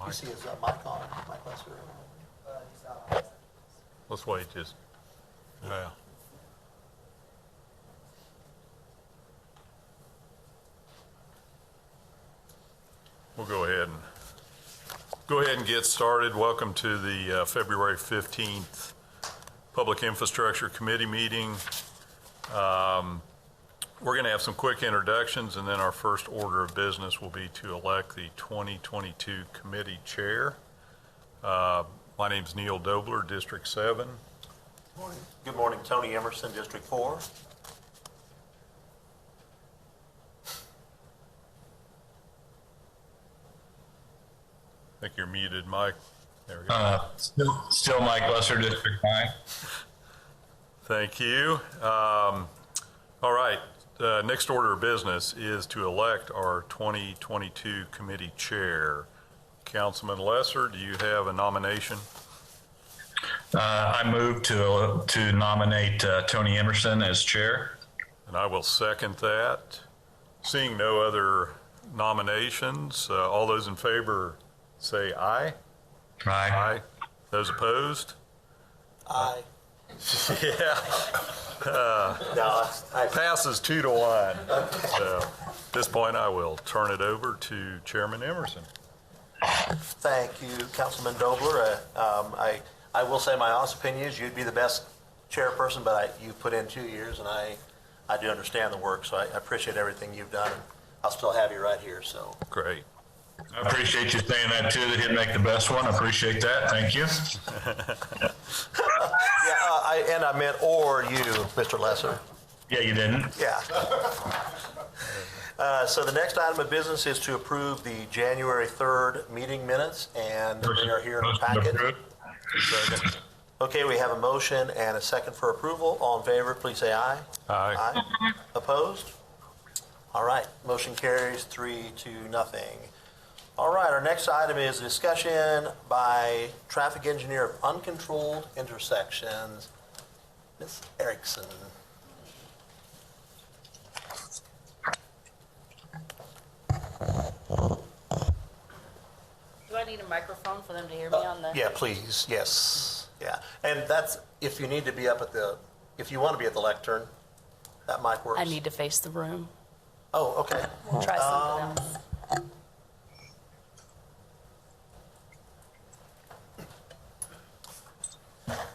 You see his mic on, Mike Lesser. Let's wait just, yeah. We'll go ahead and get started. Welcome to the February 15th Public Infrastructure Committee meeting. We're going to have some quick introductions, and then our first order of business will be to elect the 2022 committee chair. My name's Neil Dobler, District 7. Good morning, Tony Emerson, District 4. I think you're muted, Mike. There we go. Still Mike Lesser, District 9. Thank you. All right. Next order of business is to elect our 2022 committee chair. Councilman Lesser, do you have a nomination? I move to nominate Tony Emerson as chair. And I will second that. Seeing no other nominations, all those in favor say aye. Aye. Those opposed? Aye. Yeah. No, Passes 2-1. So at this point, I will turn it over to Chairman Emerson. Thank you, Councilman Dobler. I will say my honest opinion is you'd be the best chairperson, but you put in 2 years, and I do understand the work, so I appreciate everything you've done. I'll still have you right here, so. Great. I appreciate you saying that too, that he'd make the best one. I appreciate that. Thank you. Yeah, I meant or you, Mr. Lesser. Yeah, you didn't. Yeah. So the next item of business is to approve the January 3rd meeting minutes, and they are here in the packet. Second. Okay, we have a motion and a second for approval. All in favor, please say aye. Aye. Aye. Opposed? All right, motion carries 3-0. All right, our next item is discussion by traffic engineer of uncontrolled intersections, Ms. Erickson. Do I need a microphone for them to hear me on the? Yeah, please, yes, yeah. And that's, if you need to be up at if you want to be at the lectern, that mic works. I need to face the room. Oh, okay. We'll try something else.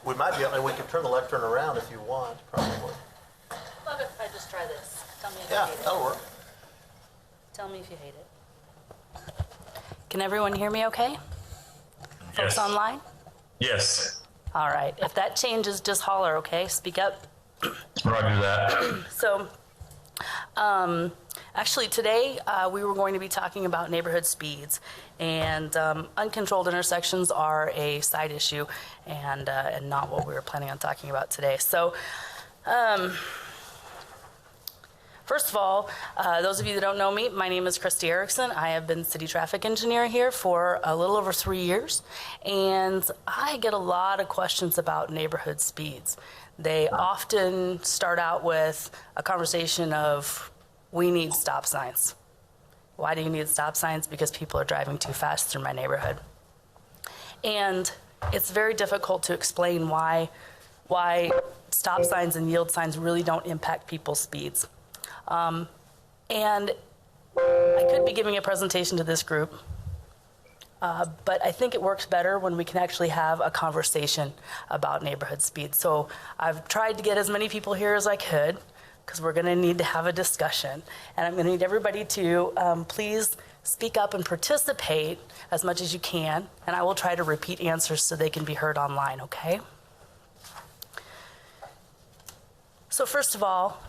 We might be, we could turn the lectern around if you want, probably. Love it if I just try this. Tell me if Yeah, you hate that'll it. work. Tell me if you hate it. Can everyone hear me okay? Folks Yes. online? Yes. All right. If that changes, just holler, okay? Speak up. Roger that. So, actually today we were going to be talking about neighborhood speeds, and uncontrolled intersections are a side issue and not what we were planning on talking about today. So, first of all, those of you that don't know me, my name is Christy Erickson. I have been city traffic engineer here for a little over 3 years, and I get a lot of questions about neighborhood speeds. They often start out with a conversation of, we need stop signs. Why do you need stop signs? Because people are driving too fast through my neighborhood. And it's very difficult to explain why stop signs and yield signs really don't impact people's speeds. And I could be giving a presentation to this group, but I think it works better when we can actually have a conversation about neighborhood speed. So I've tried to get as many people here as I could, because we're going to need to have a discussion. And I'm going to need everybody to please speak up and participate as much as you can, and I will try to repeat answers so they can be heard online, okay? So first of all,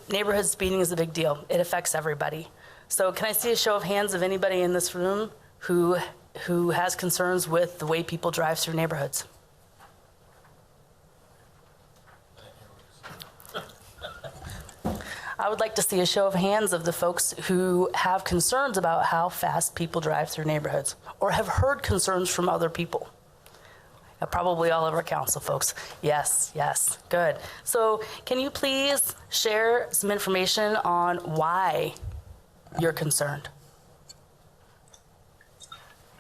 neighborhood speeding is a big deal. It affects everybody. So can I see a show of hands of anybody in this room who has concerns with the way people drive through neighborhoods? I would like to see a show of hands of the folks who have concerns about how fast people drive through neighborhoods, or have heard concerns from other people. Probably all of our council folks. Yes, yes, good. So can you please share some information on why you're concerned?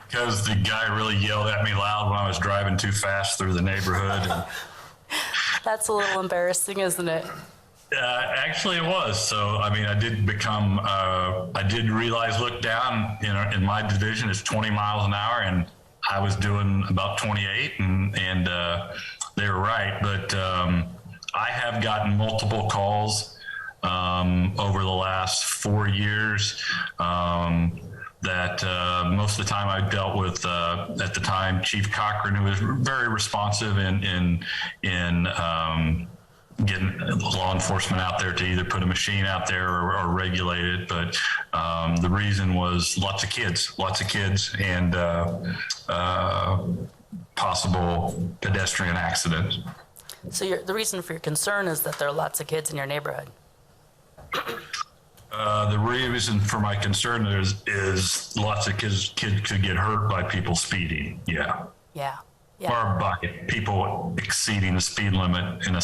because the guy really yelled at me loud when I was driving too fast through the neighborhood. And, That's a little embarrassing, isn't it? actually, it was. So, I mean, I did realize, look down, in my division, it's 20 miles an hour, and I was doing about 28, and they were right. But I have gotten multiple calls over the last 4 years that most of the time I dealt with, at the time, Chief Cochran, who was very responsive in getting law enforcement out there to either put a machine out there or regulate it. But the reason was lots of kids and possible pedestrian accidents. So the reason for your concern is that there are lots of kids in your neighborhood. The reason for my concern is lots of kids could get hurt by people speeding. Yeah. Yeah. Or by people exceeding the speed limit in a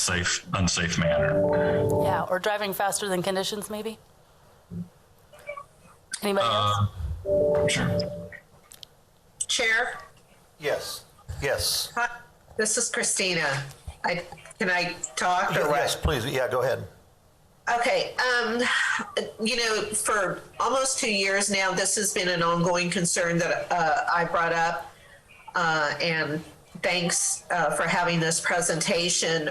unsafe manner. Yeah, or driving faster than conditions, maybe? Anybody else? Sure. Chair, Yes. Yes. hi, this is Christina. Can I talk or what? Yes, please. Yeah, go ahead. Okay, for almost 2 years now, this has been an ongoing concern that I brought up, and thanks for having this presentation.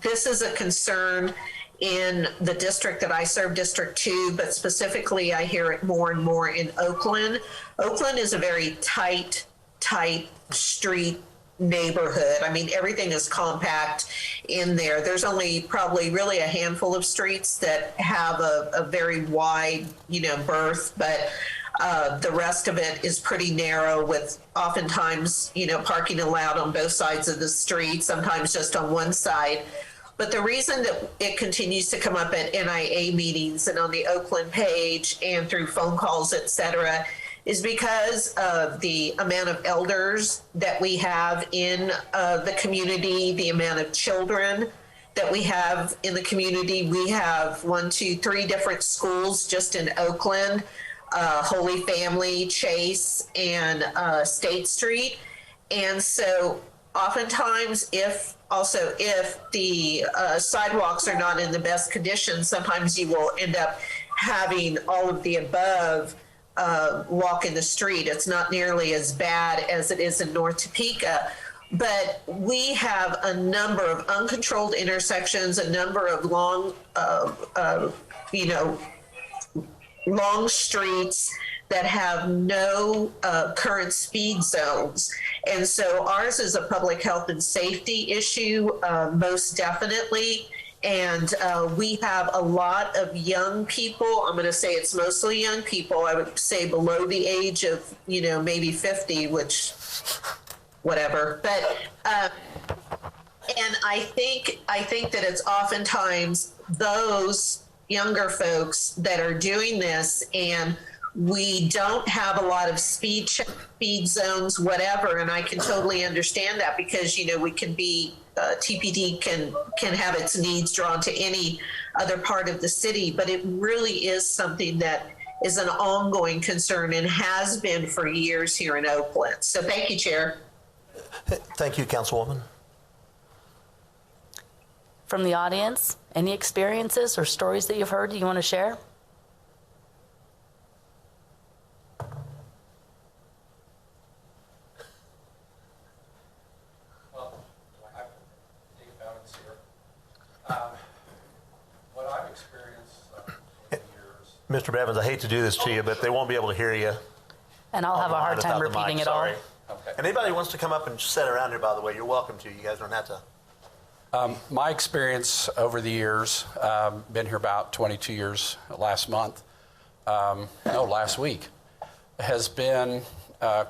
This is a concern in the district that I serve, District 2, but specifically I hear it more and more in Oakland. Oakland is a very tight street neighborhood. I mean, everything is compact in there. There's only probably really a handful of streets that have a very wide, berth, but the rest of it is pretty narrow with oftentimes, parking allowed on both sides of the street, sometimes just on one side. But the reason that it continues to come up at NIA meetings and on the Oakland page and through phone calls, et cetera, is because of the amount of elders that we have in the community, the amount of children that we have in the community. We have 3 different schools just in Oakland, Holy Family, Chase, and State Street. And so oftentimes if the sidewalks are not in the best condition, sometimes you will end up having all of the above walk in the street. It's not nearly as bad as it is in North Topeka, but we have a number of uncontrolled intersections, a number of long streets that have no current speed zones. And so ours is a public health and safety issue, most definitely. And we have a lot of young people. I'm going to say it's mostly young people. I would say below the age of, maybe 50, which, whatever. But, and I think that it's oftentimes those younger folks that are doing this, and we don't have a lot of speed zones, whatever. And I can totally understand that because, we can be, TPD can have its needs drawn to any other part of the city, but it really is something that is an ongoing concern and has been for years here in Oakland. So thank you, Chair. Thank you, Councilwoman. From the audience, any experiences or stories that you've heard you want to share? What I've experienced in years. Mr. Bevins, I hate to do this to you, but they won't be able to hear you. And I'll have a hard time without the repeating mic, it all. sorry. Okay. And anybody who wants to come up and sit around here, by the way, you're welcome to. You guys don't have to. My experience over the years, been here about 22 years last week, has been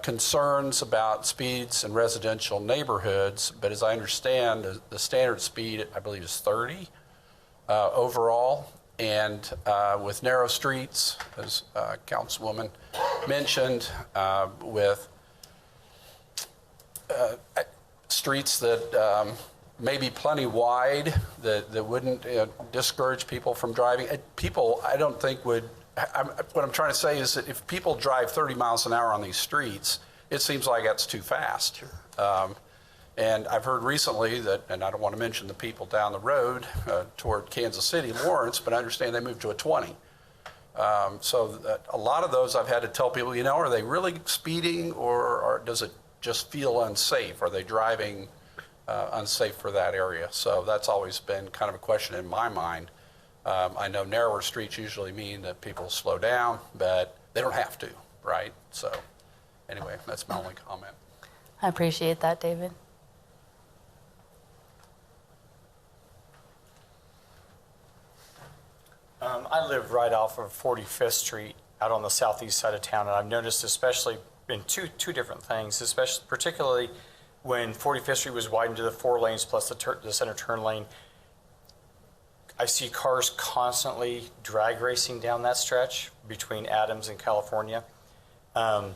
concerns about speeds in residential neighborhoods. But as I understand, the standard speed, I believe, is 30 overall. And with narrow streets, as Councilwoman mentioned, with streets that may be plenty wide, that wouldn't discourage people from driving. People, I don't think, would what I'm trying to say is that if people drive 30 miles an hour on these streets, it seems like that's too fast. And I've heard recently that, and I don't want to mention the people down the road toward Kansas City, Lawrence, but I understand they moved to a 20. So a lot of those I've had to tell people, are they really speeding or does it just feel unsafe? Are they driving unsafe for that area? So that's always been kind of a question in my mind. I know narrower streets usually mean that people slow down, but they don't have to, right? So anyway, that's my only comment. I appreciate that, David. I live right off of 45th Street out on the southeast side of town, and I've noticed especially in two different things, especially particularly when 45th Street was widened to the 4 lanes plus the center turn lane. I see cars constantly drag racing down that stretch between Adams and California. And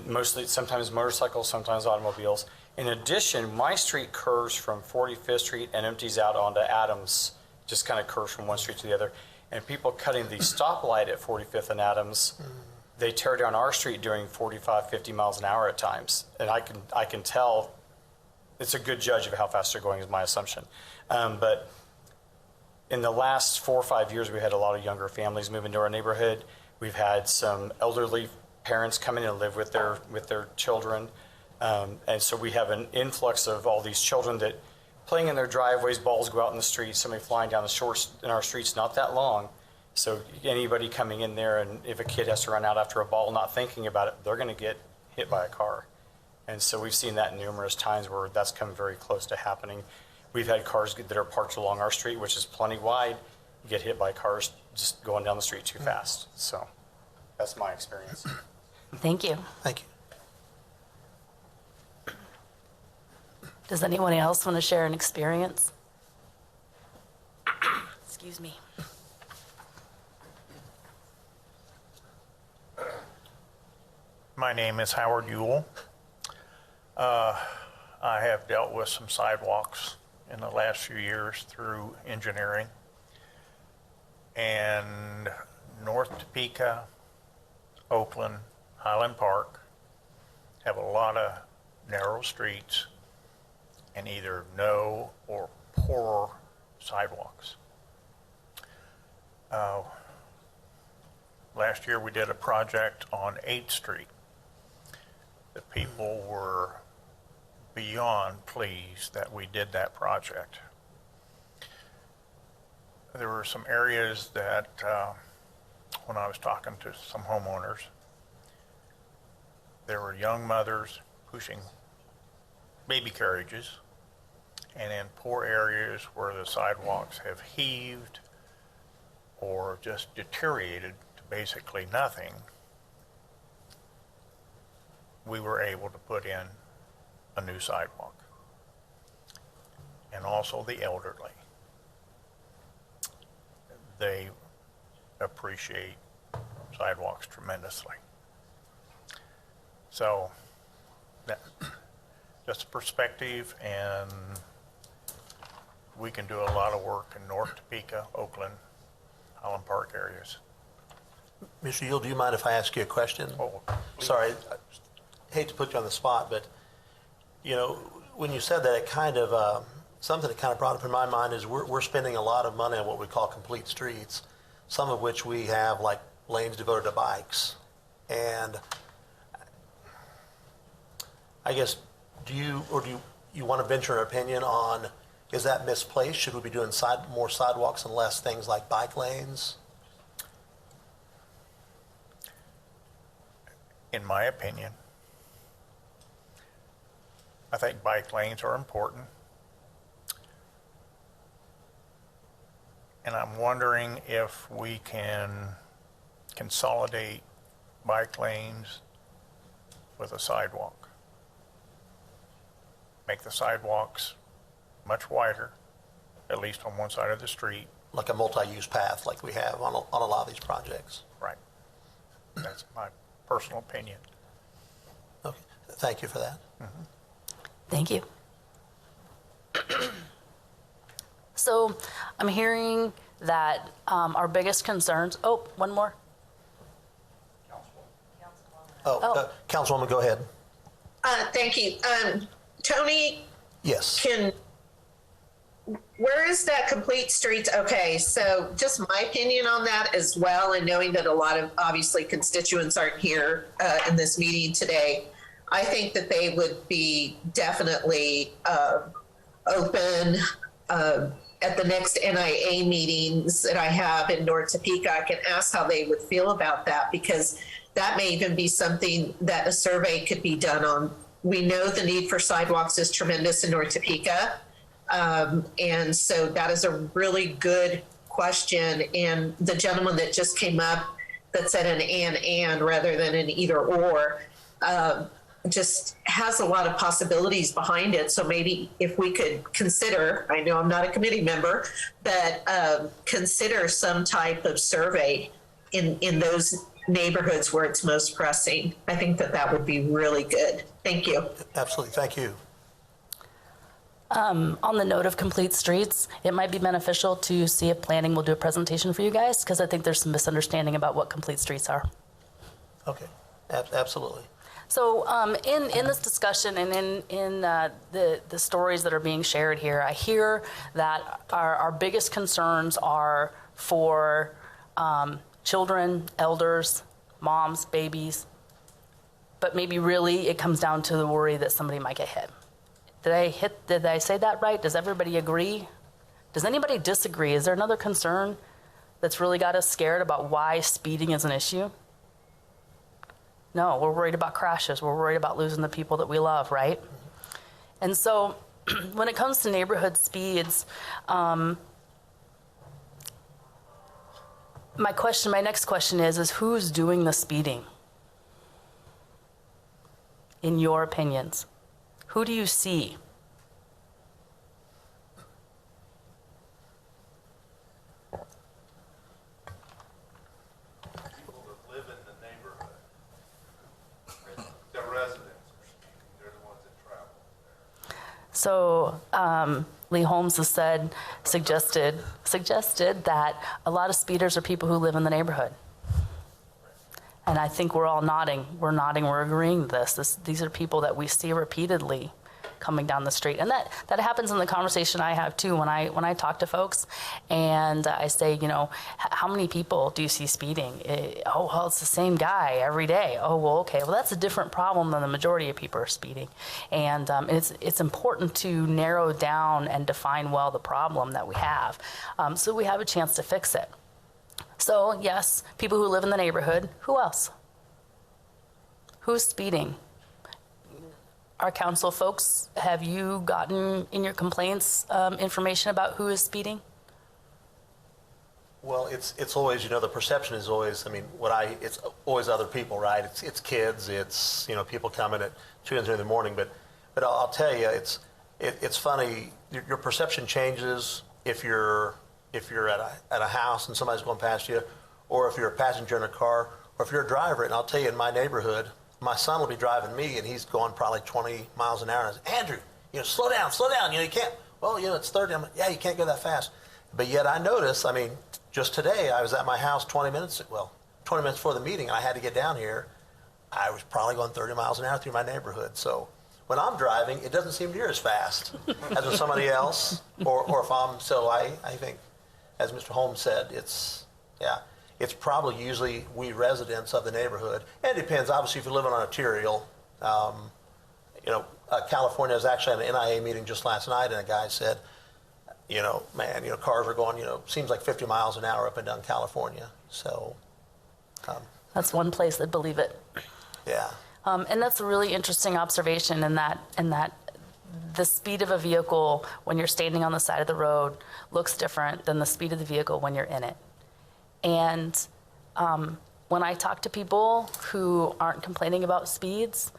mostly, sometimes motorcycles, sometimes automobiles. In addition, my street curves from 45th Street and empties out onto Adams, just kind of curves from one street to the other. And people cutting the stoplight at 45th and Adams, they tear down our street doing 45, 50 miles an hour at times. And I can tell it's a good judge of how fast they're going is my assumption. But in the last 4 or 5 years, we've had a lot of younger families move into our neighborhood. We've had some elderly parents come in and live with their children. And so we have an influx of all these children that playing in their driveways, balls go out in the street, somebody flying down the shores in our streets not that long. So anybody coming in there, and if a kid has to run out after a ball not thinking about it, they're going to get hit by a car. And so we've seen that numerous times where that's come very close to happening. We've had cars that are parked along our street, which is plenty wide, get hit by cars just going down the street too fast. So that's my experience. Thank you. Thank you. Does anyone else want to share an experience? Excuse me. My name is Howard Ewell. I have dealt with some sidewalks in the last few years through engineering. And North Topeka, Oakland, Highland Park have a lot of narrow streets and either no or poor sidewalks. Last year we did a project on 8th Street. The people were beyond pleased that we did that project. There were some areas that, when I was talking to some homeowners, there were young mothers pushing baby carriages, and in poor areas where the sidewalks have heaved or just deteriorated to basically nothing, we were able to put in a new sidewalk. And also the elderly. They appreciate sidewalks tremendously. So, that, just a perspective, and we can do a lot of work in North Topeka, Oakland, Highland Park areas. Mr. Yule, do you mind if I ask you a question? Oh, please. Sorry, I hate to put you on the spot, but, when you said that, it kind of, something that kind of brought up in my mind is we're spending a lot of money on what we call complete streets, some of which we have like lanes devoted to bikes. And I guess, do you want to venture an opinion on, is that misplaced? Should we be doing more sidewalks and less things like bike lanes? In my opinion, I think bike lanes are important. And I'm wondering if we can consolidate bike lanes with a sidewalk. Make the sidewalks much wider, at least on one side of the street. Like a multi-use path like we have on a lot of these projects? Right. That's my personal opinion. Okay, thank you for that. Mm-hmm. Thank you. So I'm hearing that our biggest concerns, oh, one more. Councilwoman, go ahead. Thank you. Tony, Yes. where is that complete streets? Okay, so just my opinion on that as well, and knowing that a lot of obviously constituents aren't here in this meeting today, I think that they would be definitely open at the next NIA meetings that I have in North Topeka. I can ask how they would feel about that, because that may even be something that a survey could be done on. We know the need for sidewalks is tremendous in North Topeka. And so that is a really good question. And the gentleman that just came up that said an and rather than an either or, just has a lot of possibilities behind it. So maybe if we could consider, I know I'm not a committee member, but consider some type of survey in those neighborhoods where it's most pressing. I think that that would be really good. Thank you. Absolutely. Thank you. On the note of complete streets, it might be beneficial to see if planning will do a presentation for you guys, because I think there's some misunderstanding about what complete streets are. Okay. Absolutely. So in this discussion and in the stories that are being shared here, I hear that our biggest concerns are for children, elders, moms, babies, but maybe really it comes down to the worry that somebody might get hit. Did I say that right? Does everybody agree? Does anybody disagree? Is there another concern that's really got us scared about why speeding is an issue? No, we're worried about crashes. We're worried about losing the people that we love, right? And so when it comes to neighborhood speeds, my next question is who's doing the speeding? In your opinions? Who do you see? People that live in the neighborhood. The residents, they're the ones that travel there. So Lee Holmes has suggested that a lot of speeders are people who live in the neighborhood. And I think we're all nodding. We're agreeing with this. These are people that we see repeatedly coming down the street. And that happens in the conversation I have too when I talk to folks and I say, how many people do you see speeding? Oh, well, it's the same guy every day. Oh, well, okay. Well, that's a different problem than the majority of people are speeding. And it's important to narrow down and define well the problem that we have so we have a chance to fix it. So, yes, people who live in the neighborhood. Who else? Who's speeding? Our council folks, have you gotten in your complaints information about who is speeding? Well, it's always, the perception is always, it's always other people, right? It's kids, it's, people coming at 2 and 3 in the morning. But I'll tell you, it's funny. Your perception changes if you're at a house and somebody's going past you, or if you're a passenger in a car, or if you're a driver. And I'll tell you, in my neighborhood, my son will be driving me, and he's going probably 20 miles an hour. And I say, Andrew, slow down. You can't. Well, it's 30. I'm like, yeah, you can't go that fast. But yet I notice, just today I was at my house 20 minutes before the meeting, and I had to get down here. I was probably going 30 miles an hour through my neighborhood. So when I'm driving, it doesn't seem near as fast as with somebody else, or if I'm. So I think, as Mr. Holmes said, it's probably usually we residents of the neighborhood. And it depends, obviously, if you're living on arterial. California was actually at an NIA meeting just last night, and a guy said, cars are going, seems like 50 miles an hour up and down California. So that's one place that believe it. Yeah. And that's a really interesting observation in that the speed of a vehicle when you're standing on the side of the road looks different than the speed of the vehicle when you're in it. And when I talk to people who aren't complaining about speeds,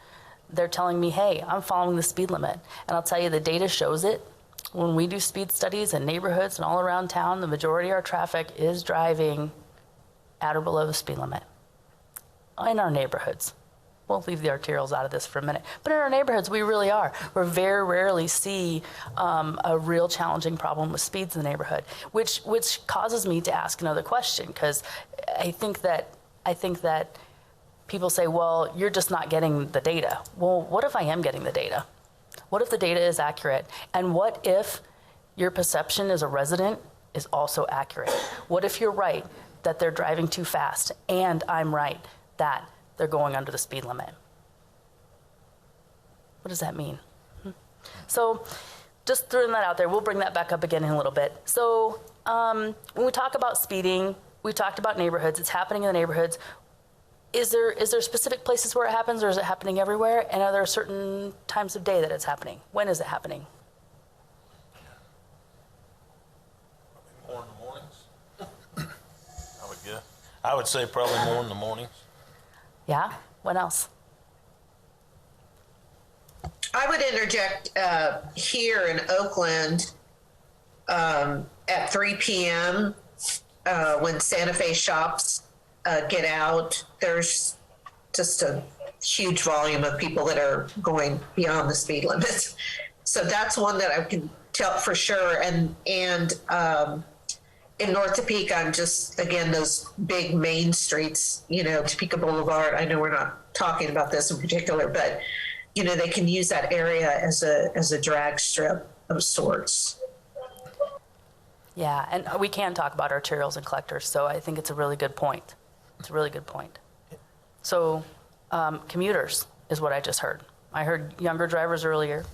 they're telling me, hey, I'm following the speed limit. And I'll tell you, the data shows it. When we do speed studies in neighborhoods and all around town, the majority of our traffic is driving at or below the speed limit in our neighborhoods. We'll leave the arterials out of this for a minute. But in our neighborhoods, we really are. We very rarely see a real challenging problem with speeds in the neighborhood, which causes me to ask another question, because I think that people say, well, you're just not getting the data. Well, what if I am getting the data? What if the data is accurate? And what if your perception as a resident is also accurate? What if you're right that they're driving too fast, and I'm right that they're going under the speed limit? What does that mean? So just throwing that out there, we'll bring that back up again in a little bit. So when we talk about speeding, we talked about neighborhoods. It's happening in the neighborhoods. Is there specific places where it happens, or is it happening everywhere? And are there certain times of day that it's happening? When is it happening? More in the mornings. I would say probably more in the mornings. Yeah? What else? I would interject here in Oakland at 3 p.m. When Santa Fe shops get out, there's just a huge volume of people that are going beyond the speed limit. So that's one that I can tell for sure. And in North Topeka, I'm just, again, those big main streets, Topeka Boulevard. I know we're not talking about this in particular, but, they can use that area as a drag strip of sorts. Yeah, and we can talk about arterials and collectors, so I think it's a really good point. It's a really good point. So commuters is what I just heard. I heard younger drivers earlier,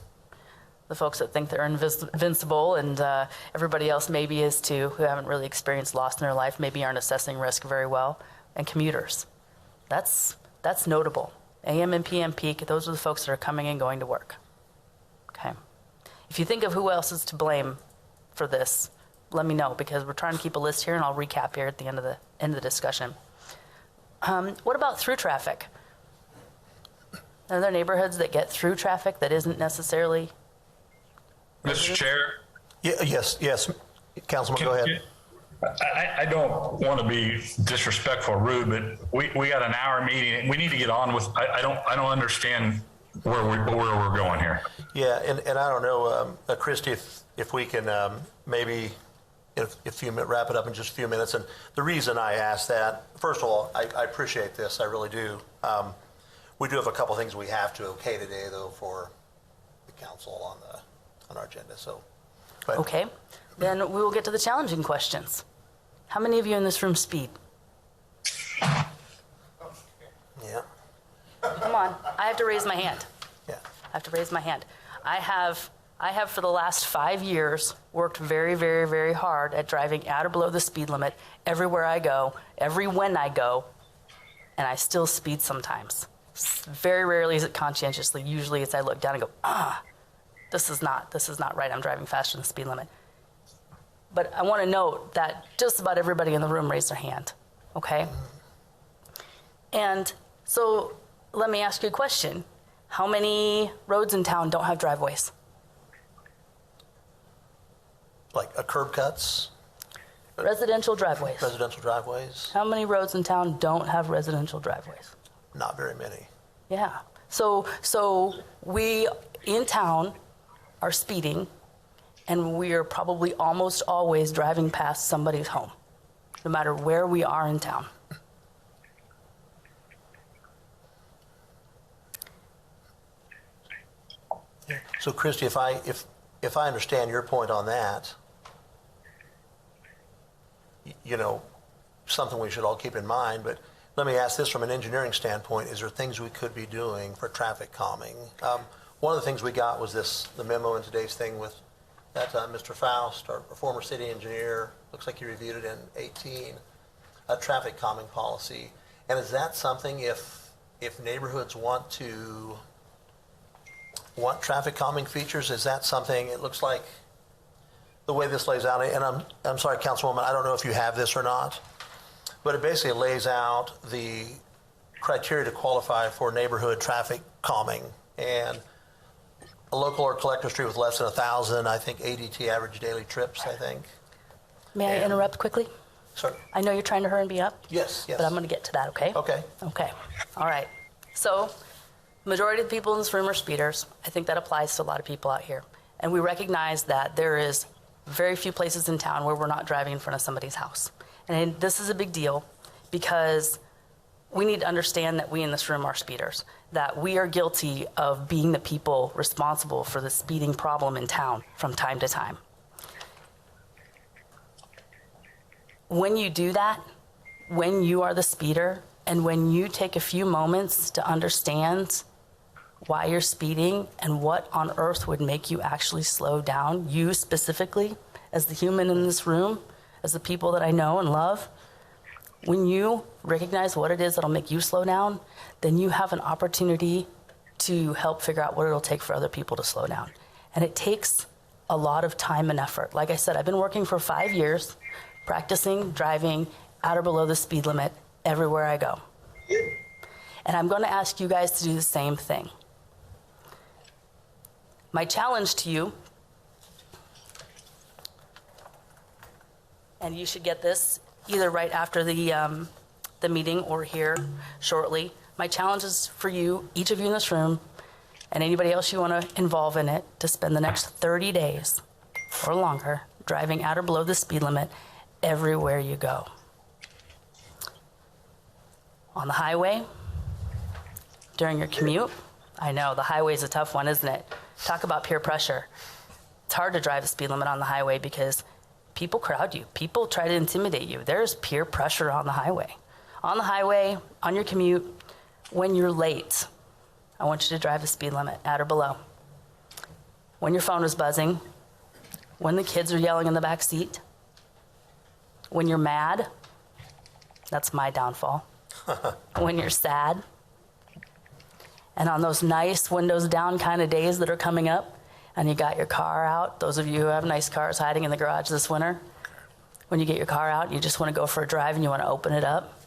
the folks that think they're invincible, and everybody else maybe is too, who haven't really experienced loss in their life, maybe aren't assessing risk very well, and commuters. That's notable. AM and PM peak, those are the folks that are coming and going to work. Okay. If you think of who else is to blame for this, let me know, because we're trying to keep a list here, and I'll recap here at the end of the discussion. What about through traffic? Are there neighborhoods that get through traffic that isn't necessarily? Mr. Chair? Yes, Councilman, go ahead. I don't want to be disrespectful or rude, but we got an hour meeting and we need to get on with, I don't understand where we're going here. Yeah, and I don't know, Christie, if we can maybe wrap it up in just a few minutes. And the reason I asked that, first of all, I appreciate this, I really do. We do have a couple things we have to okay today, though, for the council on our agenda. So, Okay, then we will get to the challenging questions. How many of you in this room speed? Yeah. Come on, I have to raise my hand. Yeah. I have to raise my hand. I have for the last 5 years worked very, very, very hard at driving at or below the speed limit everywhere I go, when I go, and I still speed sometimes. Very rarely is it conscientiously. Usually it's I look down and go, this is not right. I'm driving faster than the speed limit. But I want to note that just about everybody in the room raised their hand, okay? And so let me ask you a question. How many roads in town don't have driveways? Like curb cuts, Residential driveways. residential driveways, How many roads in town don't have residential driveways? not very many. Yeah. So we in town are speeding, and we are probably almost always driving past somebody's home, no matter where we are in town. So, Christie, if I understand your point on that, something we should all keep in mind, but let me ask this from an engineering standpoint. Is there things we could be doing for traffic calming? One of the things we got was the memo in today's thing with that Mr. Faust, our former city engineer, looks like he reviewed it in 2018, a traffic calming policy. And is that something if neighborhoods want traffic calming features, is that something, it looks like the way this lays out, and I'm sorry, Councilwoman, I don't know if you have this or not, but it basically lays out the criteria to qualify for neighborhood traffic calming. And a local or collector street with less than 1,000, I think ADT, average daily trips, I think. May I interrupt quickly? Sorry. I know you're trying to hurry me up. Yes. But I'm going to get to that, okay? Okay. Okay. All right. So, majority of the people in this room are speeders. I think that applies to a lot of people out here. And we recognize that there is very few places in town where we're not driving in front of somebody's house. And this is a big deal because we need to understand that we in this room are speeders, that we are guilty of being the people responsible for the speeding problem in town from time to time. When you do that, when you are the speeder, and when you take a few moments to understand why you're speeding and what on earth would make you actually slow down, you specifically, as the human in this room, as the people that I know and love, when you recognize what it is that'll make you slow down, then you have an opportunity to help figure out what it'll take for other people to slow down. And it takes a lot of time and effort. Like I said, I've been working for 5 years, practicing driving at or below the speed limit everywhere I go. And I'm going to ask you guys to do the same thing. My challenge to you, and you should get this either right after the meeting or here shortly. My challenge is for you, each of you in this room, and anybody else you want to involve in it, to spend the next 30 days or longer driving at or below the speed limit everywhere you go. On the highway, during your commute. I know, the highway is a tough one, isn't it? Talk about peer pressure. It's hard to drive the speed limit on the highway because people crowd you. People try to intimidate you. There's peer pressure on the highway. On the highway, on your commute, when you're late, I want you to drive the speed limit at or below. When your phone is buzzing, when the kids are yelling in the back seat, when you're mad, that's my downfall. When you're sad, and on those nice windows down kind of days that are coming up, and you got your car out, those of you who have nice cars hiding in the garage this winter, when you get your car out and you just want to go for a drive and you want to open it up,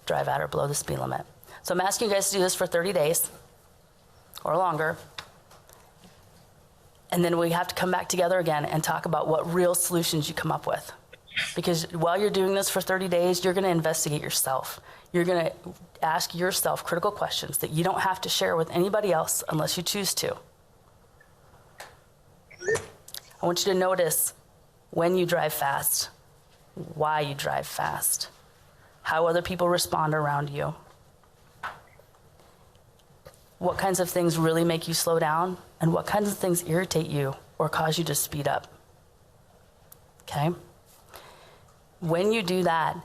drive at or below the speed limit. So I'm asking you guys to do this for 30 days or longer. And then we have to come back together again and talk about what real solutions you come up with. Because while you're doing this for 30 days, you're going to investigate yourself. You're going to ask yourself critical questions that you don't have to share with anybody else unless you choose to. I want you to notice when you drive fast, why you drive fast, how other people respond around you, what kinds of things really make you slow down, and what kinds of things irritate you or cause you to speed up. Okay? When you do that,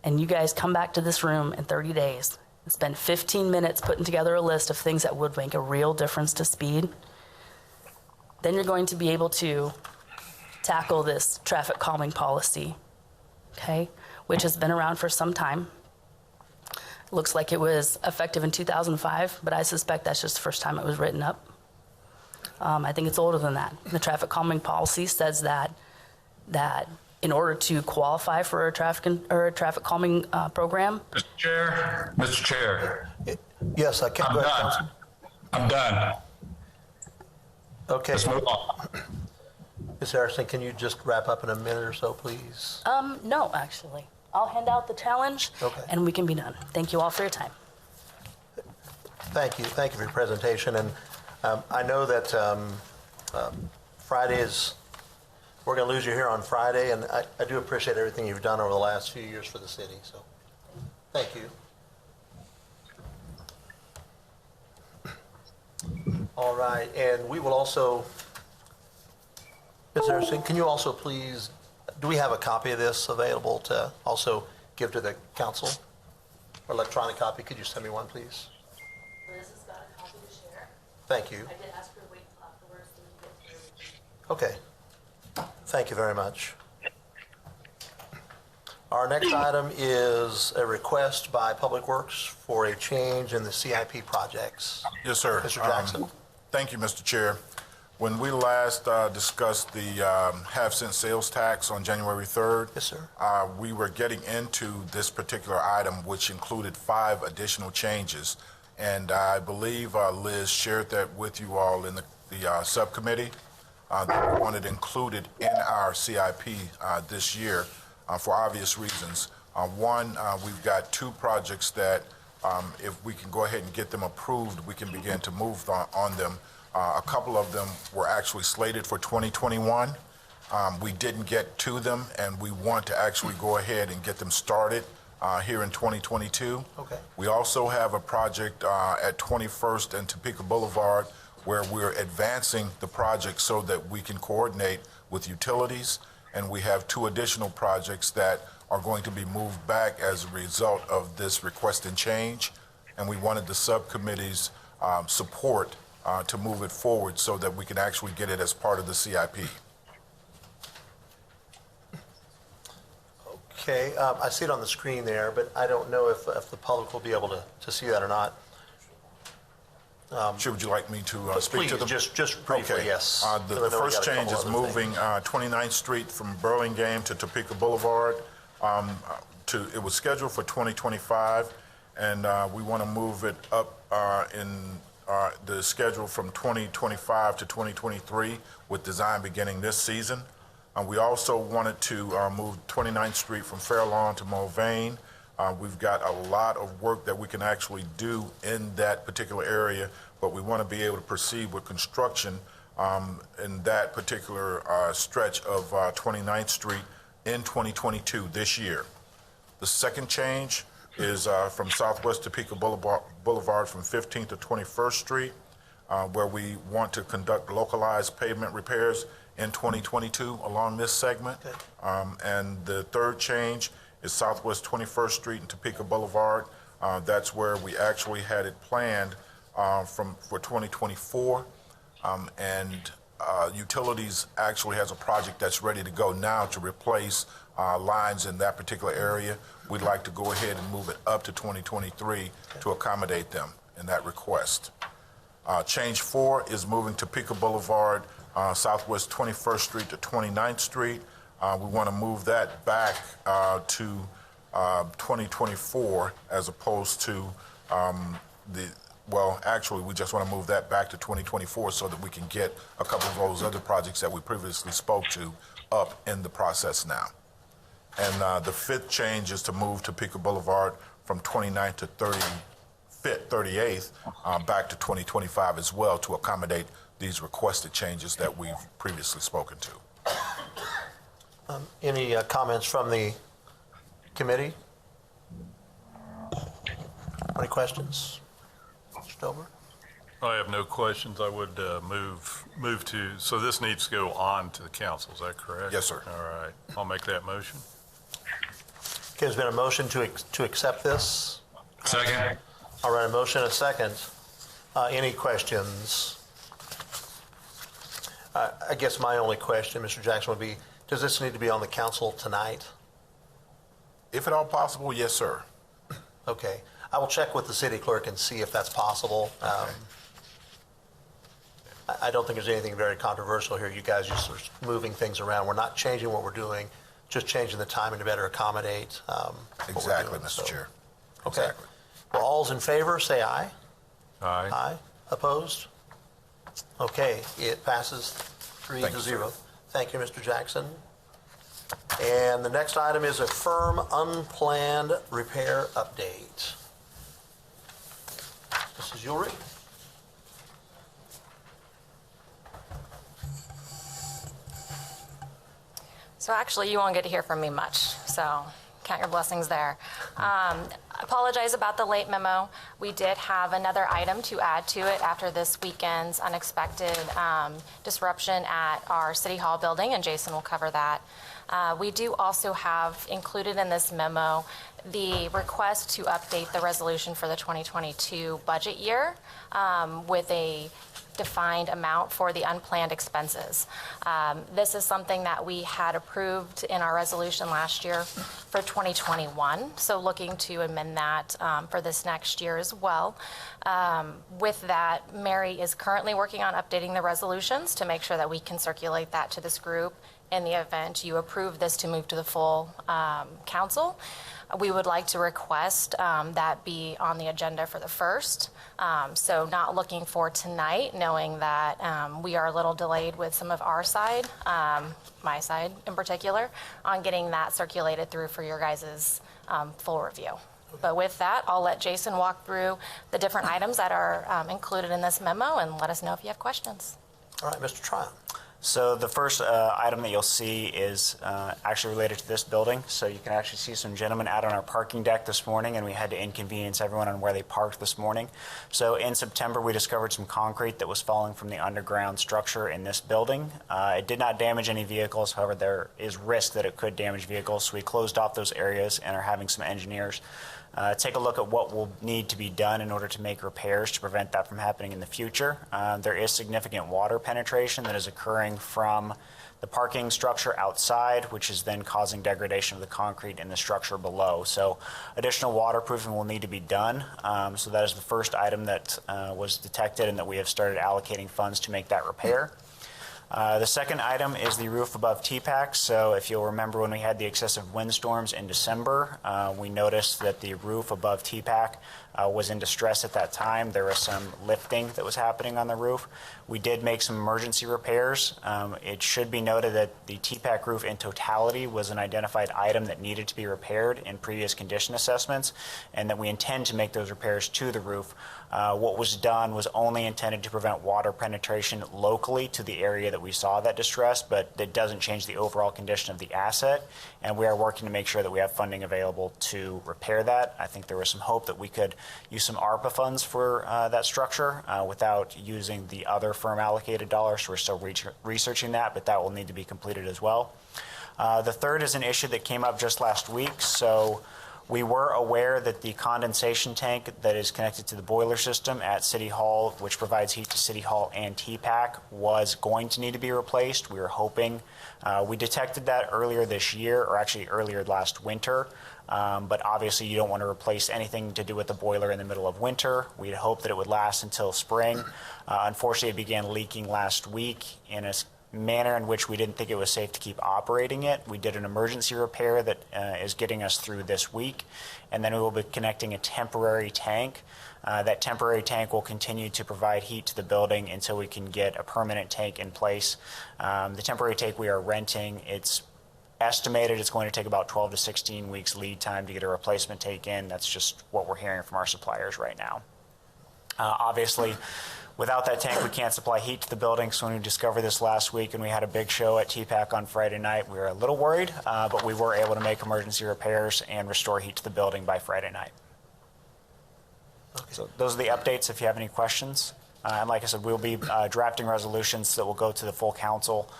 and you guys come back to this room in 30 days and spend 15 minutes putting together a list of things that would make a real difference to speed, then you're going to be able to tackle this traffic calming policy, okay, which has been around for some time. Looks like it was effective in 2005, but I suspect that's just the first time it was written up. I think it's older than that. The traffic calming policy says that in order to qualify for a traffic calming program. Mr. Chair. Yes, I can. I'm Go ahead, done. Councilman. I'm done. Okay. Let's move on. Ms. Harrison, can you just wrap up in a minute or so, please? No, actually. I'll hand out the challenge, Okay. and we can be done. Thank you all for your time. Thank you. Thank you for your presentation. And I know that Friday is, we're going to lose you here on Friday, and I do appreciate everything you've done over the last few years for the city. So thank you. All right. And we will also, Ms. Harrison, can you also please, do we have a copy of this available to also give to the council? Or electronic copy? Could you send me one, please? Liz has got a copy to share. Thank you. I did ask her to wait until afterwards so we can get through. Okay. Thank you very much. Our next item is a request by Public Works for a change in the CIP projects. Yes, sir. Mr. Jackson. Thank you, Mr. Chair. When we last discussed the half-cent sales tax on January 3rd, Yes, sir. We were getting into this particular item, which included 5 additional changes. And I believe Liz shared that with you all in the subcommittee. That we wanted included in our CIP this year for obvious reasons. One, we've got 2 projects that if we can go ahead and get them approved, we can begin to move on them. A couple of them were actually slated for 2021. We didn't get to them, and we want to actually go ahead and get them started here in 2022. Okay. We also have a project at 21st and Topeka Boulevard where we're advancing the project so that we can coordinate with utilities, and we have 2 additional projects that are going to be moved back as a result of this request and change, and we wanted the subcommittee's support to move it forward so that we can actually get it as part of the CIP. Okay, I see it on the screen there, but I don't know if the public will be able to see that or not. Sure, would you like me to speak to them? Please, just briefly, Okay. yes. The I know we first got a change couple is other moving things. 29th Street from Burlingame to Topeka Boulevard. It was scheduled for 2025, and we want to move it up in the schedule from 2025 to 2023 with design beginning this season. We also wanted to move 29th Street from Fairlawn to Mulvane. We've got a lot of work that we can actually do in that particular area, but we want to be able to proceed with construction in that particular stretch of 29th Street in 2022 this year. The second change is from Southwest Topeka Boulevard from 15th to 21st Street, where we want to conduct localized pavement repairs in 2022 along this segment. Okay. And the third change is Southwest 21st Street and Topeka Boulevard. That's where we actually had it planned for 2024. And Utilities actually has a project that's ready to go now to replace lines in that particular area. We'd like to go ahead and move it up to 2023 to accommodate them in that request. Change 4 is moving Topeka Boulevard, Southwest 21st Street to 29th Street. We want to move that back to 2024 as opposed to actually, we just want to move that back to 2024 so that we can get a couple of those other projects that we previously spoke to up in the process now. And the fifth change is to move Topeka Boulevard from 29th to 38th back to 2025 as well to accommodate these requested changes that we've previously spoken to. Any comments from the committee? Any questions? Mr. Dober? I have no questions. I would move to, so this needs to go on to the council, is that correct? Yes, sir. All right, I'll make that motion. Okay, there's been a motion to accept this. Second. All right, a motion and a second. Any questions? I guess my only question, Mr. Jackson, would be, does this need to be on the council tonight? If at all possible, yes, sir. Okay. I will check with the city clerk and see if that's possible. I don't think there's anything very controversial here. You guys just are moving things around. We're not changing what we're doing, just changing the timing to better accommodate what we're Exactly, doing. Mr. Chair. Okay. Exactly. Well, all's in favor, say aye. Aye. Aye. Opposed? Okay, it passes 3-0. Thank you, sir. Thank you, Mr. Jackson. And the next item is a firm unplanned repair update. Mrs. Ulrich? So actually, you won't get to hear from me much, so count your blessings there. Apologize about the late memo. We did have another item to add to it after this weekend's unexpected disruption at our City Hall building, and Jason will cover that. We do also have included in this memo the request to update the resolution for the 2022 budget year with a defined amount for the unplanned expenses. This is something that we had approved in our resolution last year for 2021, so looking to amend that for this next year as well. With that, Mary is currently working on updating the resolutions to make sure that we can circulate that to this group in the event you approve this to move to the full council. We would like to request that be on the agenda for the 1st. So not looking for tonight, knowing that we are a little delayed with some of our side, my side in particular, on getting that circulated through for your guys' full review. But with that, I'll let Jason walk through the different items that are included in this memo and let us know if you have questions. All right, Mr. Tryon. So the first item that you'll see is actually related to this building. So you can actually see some gentlemen out on our parking deck this morning, and we had to inconvenience everyone on where they parked this morning. So in September, we discovered some concrete that was falling from the underground structure in this building. It did not damage any vehicles. However, there is risk that it could damage vehicles. So we closed off those areas and are having some engineers take a look at what will need to be done in order to make repairs to prevent that from happening in the future. There is significant water penetration that is occurring from the parking structure outside, which is then causing degradation of the concrete in the structure below. So additional waterproofing will need to be done. So that is the first item that was detected and that we have started allocating funds to make that repair. The second item is the roof above TPAC. So if you'll remember when we had the excessive windstorms in December, we noticed that the roof above TPAC was in distress at that time. There was some lifting that was happening on the roof. We did make some emergency repairs. It should be noted that the TPAC roof in totality was an identified item that needed to be repaired in previous condition assessments, and that we intend to make those repairs to the roof. What was done was only intended to prevent water penetration locally to the area that we saw that distress, but it doesn't change the overall condition of the asset, and we are working to make sure that we have funding available to repair that. I think there was some hope that we could use some ARPA funds for that structure without using the other firm allocated dollars, so we're still researching that, but that will need to be completed as well. The third is an issue that came up just last week. So we were aware that the condensation tank that is connected to the boiler system at City Hall, which provides heat to City Hall and TPAC, was going to need to be replaced. We were hoping, we detected that earlier this year, or actually earlier last winter. But obviously you don't want to replace anything to do with the boiler in the middle of winter. We'd hoped that it would last until spring. Unfortunately, it began leaking last week in a manner in which we didn't think it was safe to keep operating it. We did an emergency repair that is getting us through this week, and then we will be connecting a temporary tank. That temporary tank will continue to provide heat to the building until we can get a permanent tank in place. The temporary tank we are renting, it's estimated it's going to take about 12 to 16 weeks lead time to get a replacement tank in. That's just what we're hearing from our suppliers right now. Obviously, without that tank, we can't supply heat to the building. So when we discovered this last week and we had a big show at TPAC on Friday night, we were a little worried, but we were able to make emergency repairs and restore heat to the building by Friday night. Okay. So those are the updates if you have any questions. And like I said, we'll be drafting resolutions that will go to the full council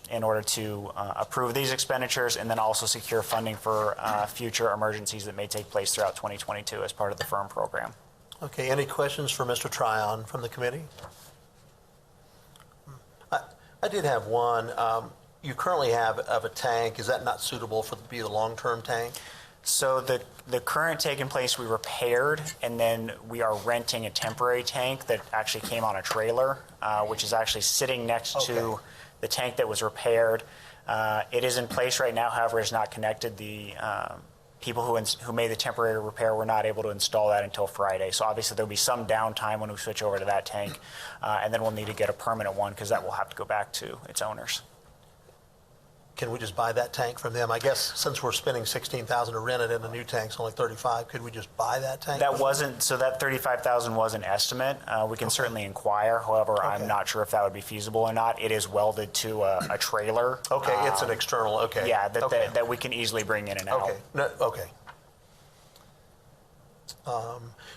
in order to approve these expenditures and then also secure funding for future emergencies that may take place throughout 2022 as part of the FIRM program. Okay, any questions for Mr. Tryon from the committee? I did have one. You currently have a tank. Is that not suitable for be the long-term tank? So the current tank in place we repaired, and then we are renting a temporary tank that actually came on a trailer, which is actually sitting next to the tank that was repaired. It is in place right now, however, it's not connected. The people who made the temporary repair were not able to install that until Friday. So obviously there'll be some downtime when we switch over to that tank, and then we'll need to get a permanent one because that will have to go back to its owners. Can we just buy that tank from them? I guess since we're spending $16,000 to rent it and the new tank's only $35,000, could we just buy that tank? That wasn't, so that $35,000 was an estimate. We can certainly inquire. However, I'm not sure if that would be feasible or not. It is welded to a trailer. Okay, it's an external, okay. Yeah, that we can easily bring in and out. Okay, no, okay.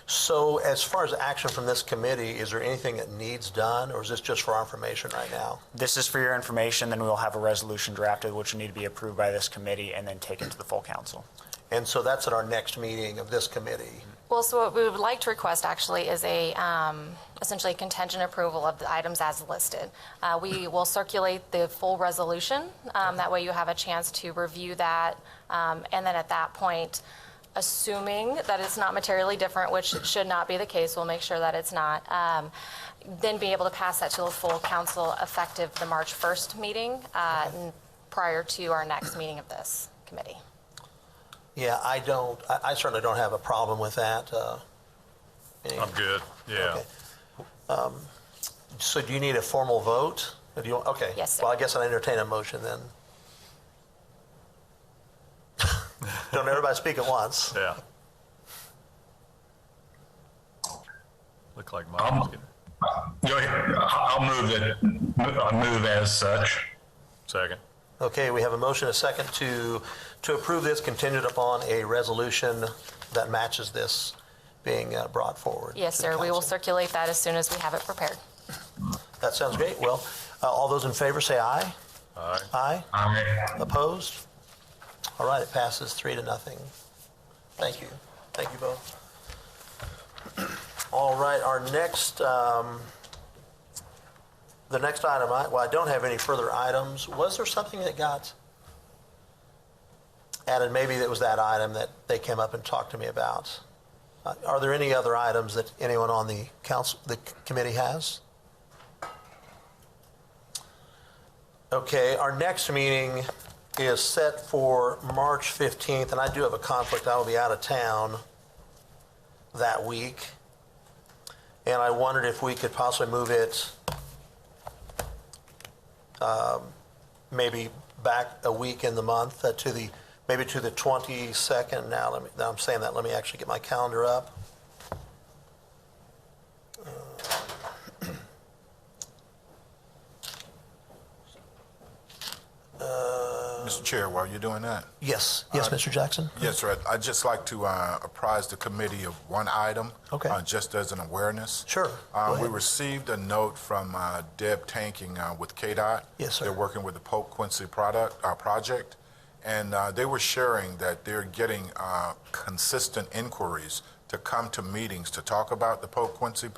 So as far as action from this committee, is there anything that needs done, or is this just for our information right now? This is for your information, then we will have a resolution drafted which will need to be approved by this committee and then taken to the full council. And so that's at our next meeting of this committee. Well, so what we would like to request actually is a essentially contingent approval of the items as listed. We will circulate the full resolution. That way you have a chance to review that. And then at that point, assuming that it's not materially different, which should not be the case, we'll make sure that it's not, then be able to pass that to the full council effective the March 1st meeting prior to our next meeting of this committee. Yeah, I certainly don't have a problem with that. I'm good, yeah. Okay. So do you need a formal vote? Or do you, okay. Yes, sir. Well, I guess I'll entertain a motion then. Don't everybody speak at once. Yeah. Look like Mike's getting. Go ahead. I'll move as such. Second. Okay, we have a motion, a second, to approve this contingent upon a resolution that matches this being brought forward. Yes, to the sir. We will council. circulate that as soon as we have it prepared. That sounds great. Well, all those in favor say aye. Aye. Aye. Aye. Opposed? All right, it passes 3-0. Thank you. Thank you both. All right, our next, the next item, I don't have any further items. Was there something that got added? Maybe that was that item that they came up and talked to me about. Are there any other items that anyone on the council, the committee has? Okay, our next meeting is set for March 15th, and I do have a conflict. I will be out of town that week. And I wondered if we could possibly move it maybe back a week in the month maybe to the 22nd. Now I'm saying that, let me actually get my calendar up. Mr. Chair, while you're doing that. Yes, Mr. Jackson? Yes, sir. I'd just like to apprise the committee of one item. Okay. Just as an awareness. Sure. Go We ahead. received a note from Deb Tanking with KDOT. Yes, sir. They're working with the Pope Quincy project, and they were sharing that they're getting consistent inquiries to come to meetings to talk about the Pope Quincy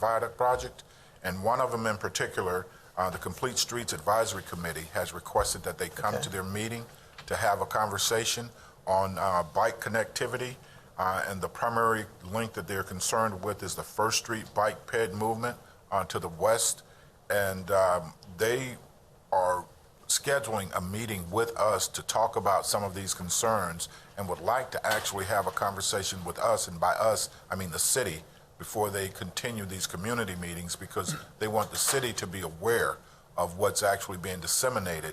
Viaduct project, and one of them in particular, the Complete Streets Advisory Committee has requested that they come to their meeting to have a conversation on bike connectivity, and the primary link that they're concerned with is the First Street bike ped movement to the west, and they are scheduling a meeting with us to talk about some of these concerns and would like to actually have a conversation with us, and by us, I mean the city, before they continue these community meetings, because they want the city to be aware of what's actually being disseminated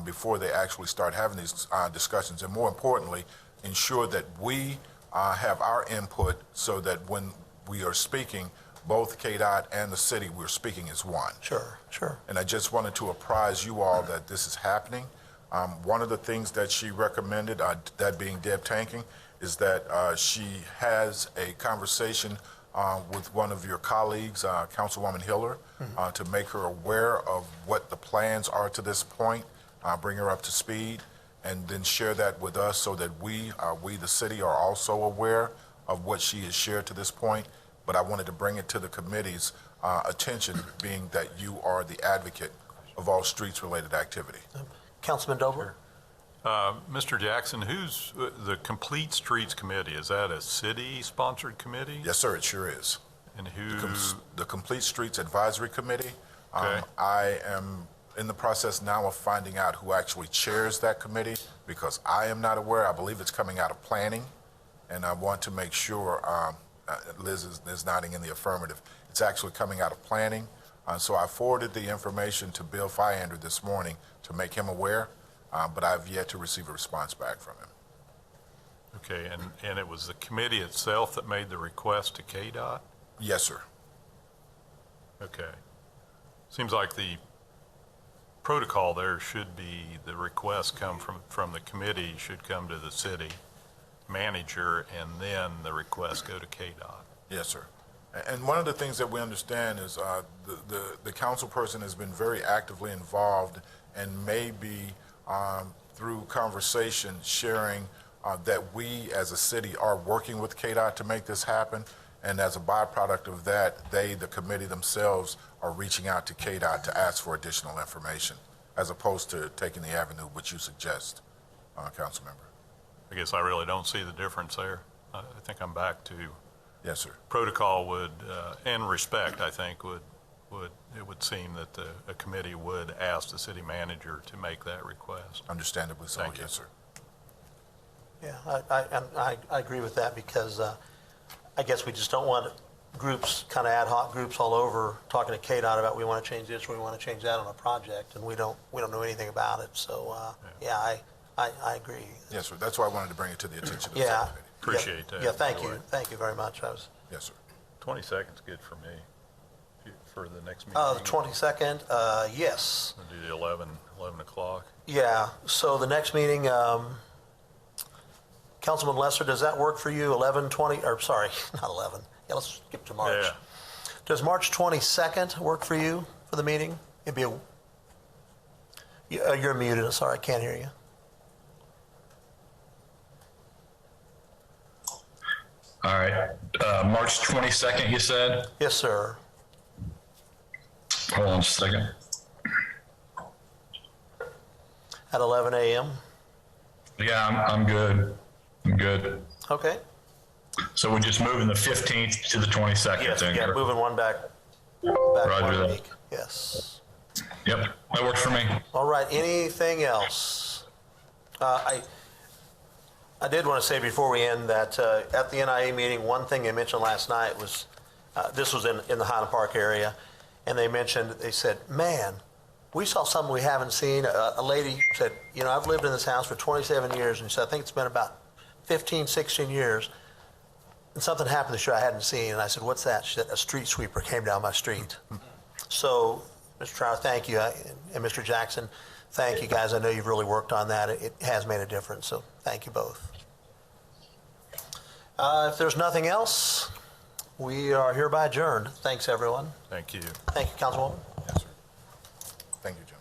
before they actually start having these discussions, and more importantly, ensure that we have our input so that when we are speaking, both KDOT and the city, we're speaking as one. Sure. And I just wanted to apprise you all that this is happening. One of the things that she recommended, that being Deb Tanking, is that she has a conversation with one of your colleagues, Councilwoman Hiller, to make her aware of what the plans are to this point, bring her up to speed, and then share that with us so that we, the city, are also aware of what she has shared to this point. But I wanted to bring it to the committee's attention, being that you are the advocate of all streets-related activity. Councilman Dobler? Mr. Jackson, who's the Complete Streets Committee? Is that a city-sponsored committee? Yes, sir, it sure is. And who? The Complete Streets Advisory Committee. Okay. I am in the process now of finding out who actually chairs that committee, because I am not aware. I believe it's coming out of planning, and I want to make sure, Liz is nodding in the affirmative, it's actually coming out of planning. So I forwarded the information to Bill Fyander this morning to make him aware, but I've yet to receive a response back from him. Okay, and it was the committee itself that made the request to KDOT? Yes, sir. Okay. Seems like the protocol there should be the request come from the committee should come to the city manager, and then the request go to KDOT. Yes, sir. And one of the things that we understand is the council person has been very actively involved, and maybe through conversation sharing that we as a city are working with KDOT to make this happen. And as a byproduct of that, the committee themselves, are reaching out to KDOT to ask for additional information, as opposed to taking the avenue which you suggest, council member. I guess I really don't see the difference there. I think I'm back to Yes, sir. protocol would, and respect, I think, it would seem that a committee would ask the city manager to make that request. Understandably so, Thank you. yes, sir. Yeah, I agree with that, because I guess we just don't want groups, kind of ad hoc groups all over talking to KDOT about we want to change this or we want to change that on a project, and we don't know anything about it. So, I I agree. Yes, sir. That's why I wanted to bring it to the attention of the Yeah. subcommittee. Appreciate that. Yeah, thank by the you. way. Thank you very much. I was, 20 seconds good for me for the next meeting. the 22nd, yes. We'll do the 11 o'clock. Yeah, so the next meeting, Councilman Lesser, does that work for you? 11:20, or sorry, not 11. Yeah, let's skip to March. Yeah. Does March 22nd work for you for the meeting? It'd be you're muted. Sorry, I can't hear you. All right. March 22nd, you said? Yes, sir. Hold on just a second. At 11 a.m. Yeah, I'm good. I'm good. Okay. So we're just moving the 15th to the 22nd Yes, then? yeah, correct? moving one back Roger one that. week. Yes. Yep, that works for me. All right, anything else? I did want to say before we end that at the NIA meeting, one thing they mentioned last night was, this was in the Highland Park area, and they said, man, we saw something we haven't seen. A lady said, you know, I've lived in this house for 27 years, and she said, I think it's been about 15, 16 years, and something happened this year I hadn't seen. And I said, what's that? She said, a street sweeper came down my street. So, Mr. Trower, thank you, and Mr. Jackson, thank you guys. I know you've really worked on that. It has made a difference, so thank you both. If there's nothing else, we are hereby adjourned. Thanks, everyone. Thank you. Thank you, Councilwoman. Yes, sir. Thank you, John.